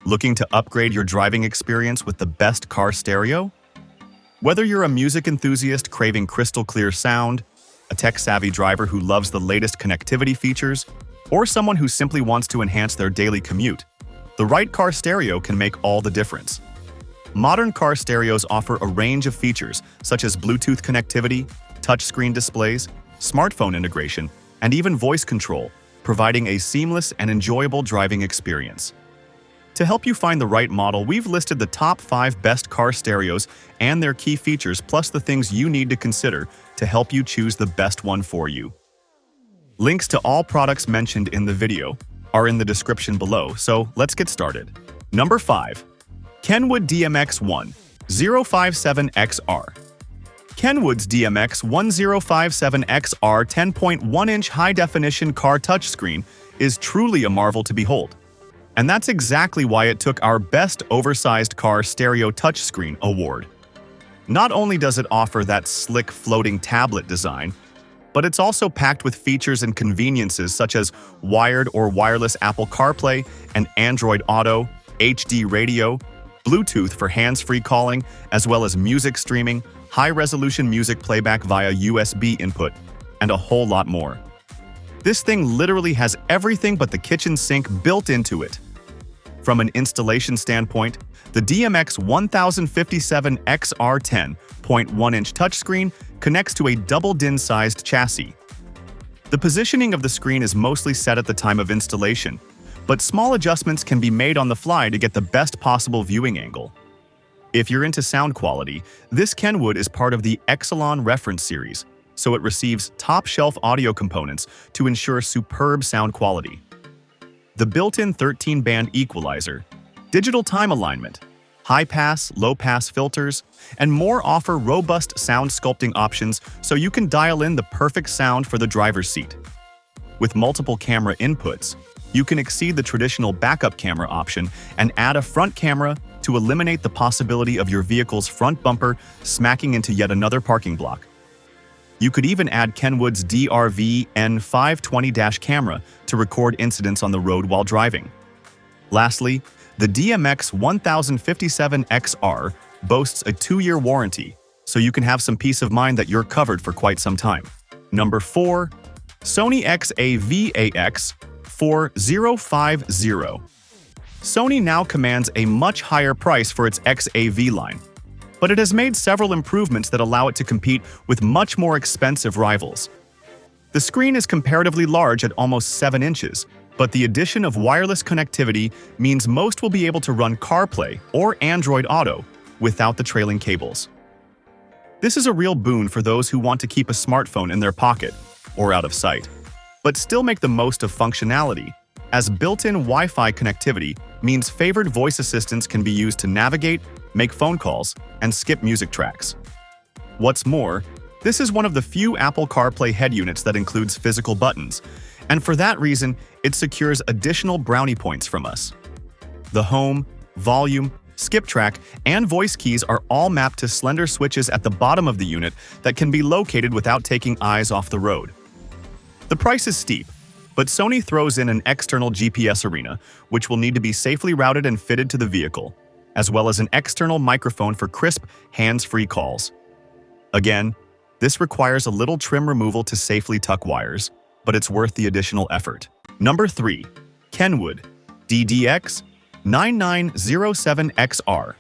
Looking to upgrade your driving experience with the best car stereo? Whether you're a music enthusiast craving crystal-clear sound, a tech-savvy driver who loves the latest connectivity features, or someone who simply wants to enhance their daily commute, the right car stereo can make all the difference. Modern car stereos offer a range of features such as Bluetooth connectivity, touchscreen displays, smartphone integration, and even voice control, providing a seamless and enjoyable driving experience. To help you find the right model, we've listed the top 5 best car stereos and their key features, plus the things you need to consider to help you choose the best one for you. Links to all products mentioned in the video are in the description below, so let's get started. Number 5. Kenwood DMX1057XR. Kenwood's DMX1057XR 10.1-inch high-definition car touchscreen is truly a marvel to behold. And that's exactly why it took our Best Oversized Car Stereo Touchscreen award. Not only does it offer that slick floating tablet design, but it's also packed with features and conveniences such as wired or wireless Apple CarPlay and Android Auto, HD radio, Bluetooth for hands-free calling, as well as music streaming, high-resolution music playback via USB input, and a whole lot more. This thing literally has everything but the kitchen sink built into it. From an installation standpoint, the DMX1057XR 10.1-inch touchscreen connects to a double-DIN-sized chassis. The positioning of the screen is mostly set at the time of installation, but small adjustments can be made on the fly to get the best possible viewing angle. If you're into sound quality, this Kenwood is part of the Exelon reference series, so it receives top-shelf audio components to ensure superb sound quality. The built-in 13-band equalizer, digital time alignment, high-pass, low-pass filters, and more offer robust sound sculpting options so you can dial in the perfect sound for the driver's seat. With multiple camera inputs, you can exceed the traditional backup camera option and add a front camera to eliminate the possibility of your vehicle's front bumper smacking into yet another parking block. You could even add Kenwood's DRV-N520 camera to record incidents on the road while driving. Lastly, the DMX1057XR boasts a 2-year warranty, so you can have some peace of mind that you're covered for quite some time. Number 4. Sony XAV-AX4050. Sony now commands a much higher price for its XAV line, but it has made several improvements that allow it to compete with much more expensive rivals. The screen is comparatively large at almost 7 inches, but the addition of wireless connectivity means most will be able to run CarPlay or Android Auto without the trailing cables. This is a real boon for those who want to keep a smartphone in their pocket or out of sight, but still make the most of functionality, as built-in Wi-Fi connectivity means favored voice assistants can be used to navigate, make phone calls, and skip music tracks. What's more, this is one of the few Apple CarPlay head units that includes physical buttons, and for that reason, it secures additional brownie points from us. The home, volume, skip track, and voice keys are all mapped to slender switches at the bottom of the unit that can be located without taking eyes off the road. The price is steep, but Sony throws in an external GPS arena, which will need to be safely routed and fitted to the vehicle, as well as an external microphone for crisp, hands-free calls. Again, this requires a little trim removal to safely tuck wires, but it's worth the additional effort. Number 3. Kenwood DDX9907XR.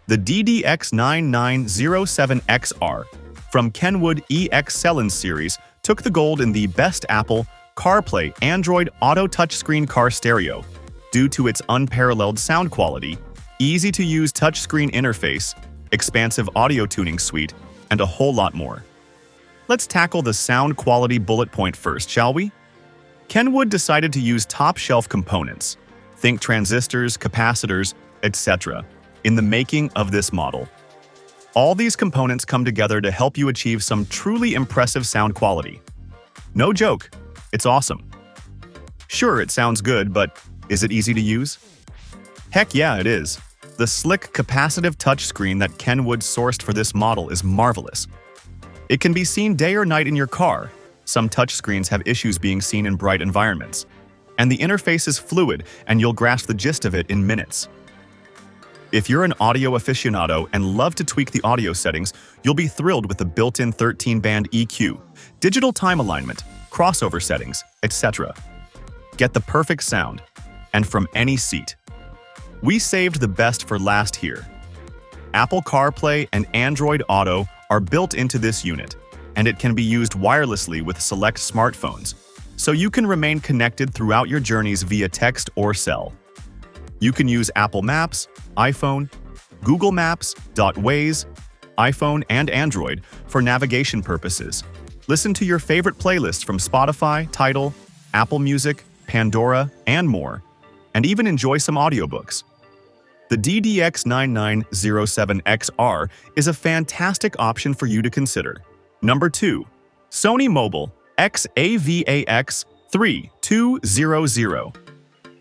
The DDX9907XR from Kenwood EX series took the gold in the Best Apple CarPlay Android Auto Touchscreen Car Stereo due to its unparalleled sound quality, easy-to-use touchscreen interface, expansive audio tuning suite, and a whole lot more. Let's tackle the sound quality bullet point first, shall we? Kenwood decided to use top-shelf components, think transistors, capacitors, etc., in the making of this model. All these components come together to help you achieve some truly impressive sound quality. No joke, it's awesome. Sure, it sounds good, but is it easy to use? Heck yeah, it is. The slick, capacitive touchscreen that Kenwood sourced for this model is marvelous. It can be seen day or night in your car. Some touchscreens have issues being seen in bright environments. And the interface is fluid, and you'll grasp the gist of it in minutes. If you're an audio aficionado and love to tweak the audio settings, you'll be thrilled with the built-in 13-band EQ, digital time alignment, crossover settings, etc. Get the perfect sound, and from any seat. We saved the best for last here. Apple CarPlay and Android Auto are built into this unit, and it can be used wirelessly with select smartphones, so you can remain connected throughout your journeys via text or cell. You can use Apple Maps, iPhone, Google Maps, Waze, iPhone and Android for navigation purposes. Listen to your favorite playlists from Spotify, Tidal, Apple Music, Pandora, and more, and even enjoy some audiobooks. The DDX9907XR is a fantastic option for you to consider. Number 2. Sony Mobile XAVAX3200.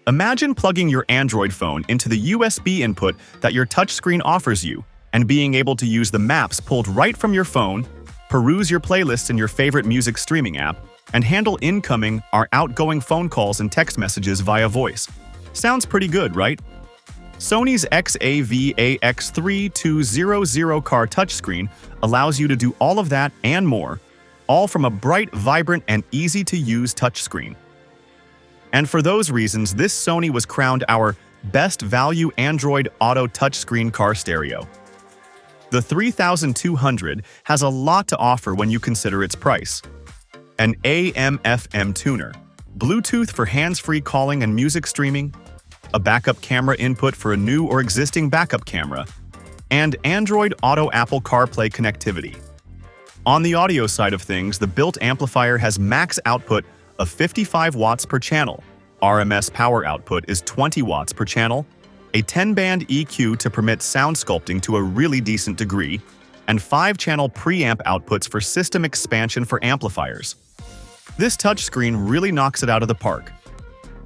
Imagine plugging your Android phone into the USB input that your touchscreen offers you and being able to use the maps pulled right from your phone, peruse your playlists in your favorite music streaming app, and handle incoming or outgoing phone calls and text messages via voice. Sounds pretty good, right? Sony's XAVAX3200 car touchscreen allows you to do all of that and more, all from a bright, vibrant, and easy-to-use touchscreen. And for those reasons, this Sony was crowned our Best Value Android Auto Touchscreen Car Stereo. The 3200 has a lot to offer when you consider its price. An AM/FM tuner, Bluetooth for hands-free calling and music streaming, a backup camera input for a new or existing backup camera, and Android Auto Apple CarPlay connectivity. On the audio side of things, the built amplifier has max output of 55 watts per channel, RMS power output is 20 watts per channel, a 10-band EQ to permit sound sculpting to a really decent degree, and 5-channel preamp outputs for system expansion for amplifiers. This touchscreen really knocks it out of the park.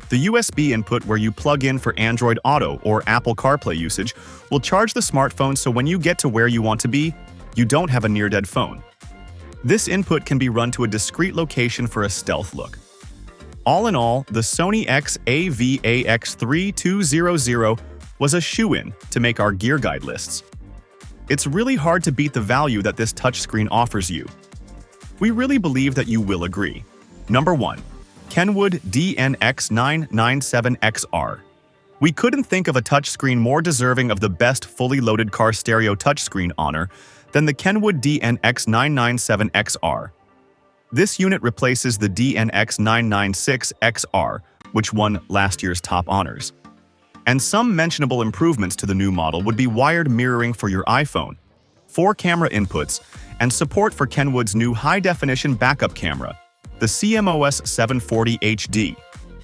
The USB input where you plug in for Android Auto or Apple CarPlay usage will charge the smartphone, so when you get to where you want to be, you don't have a near-dead phone. This input can be run to a discrete location for a stealth look. All in all, the Sony XAVAX3200 was a shoo-in to make our gear guide lists. It's really hard to beat the value that this touchscreen offers you. We really believe that you will agree. Number 1. Kenwood DNX997XR. We couldn't think of a touchscreen more deserving of the best fully loaded car stereo touchscreen honor than the Kenwood DNX997XR. This unit replaces the DNX996XR, which won last year's top honors. And some mentionable improvements to the new model would be wired mirroring for your iPhone, 4 camera inputs, and support for Kenwood's new high-definition backup camera, the CMOS 740 HD.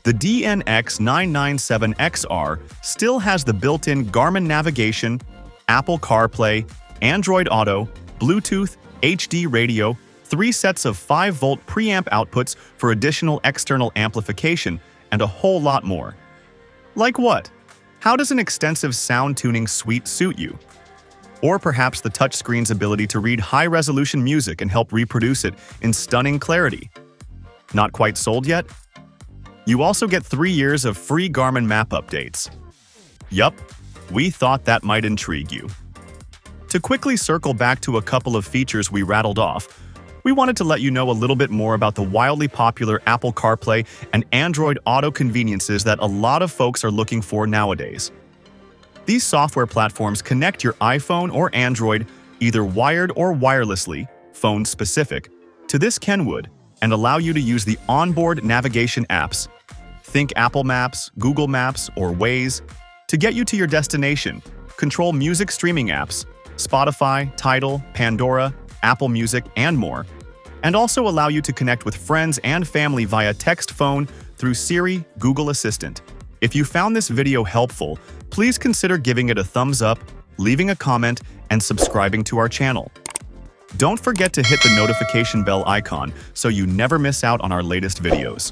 The DNX997XR still has the built-in Garmin navigation, Apple CarPlay, Android Auto, Bluetooth, HD radio, 3 sets of 5-volt preamp outputs for additional external amplification, and a whole lot more. Like what? How does an extensive sound tuning suite suit you? Or perhaps the touchscreen's ability to read high-resolution music and help reproduce it in stunning clarity? Not quite sold yet? You also get 3 years of free Garmin map updates. Yup, we thought that might intrigue you. To quickly circle back to a couple of features we rattled off, we wanted to let you know a little bit more about the wildly popular Apple CarPlay and Android Auto conveniences that a lot of folks are looking for nowadays. These software platforms connect your iPhone or Android, either wired or wirelessly, phone-specific, to this Kenwood and allow you to use the onboard navigation apps, think Apple Maps, Google Maps, or Waze, to get you to your destination, control music streaming apps, Spotify, Tidal, Pandora, Apple Music, and more, and also allow you to connect with friends and family via text phone through Siri, Google Assistant. If you found this video helpful, please consider giving it a thumbs up, leaving a comment, and subscribing to our channel. Don't forget to hit the notification bell icon so you never miss out on our latest videos.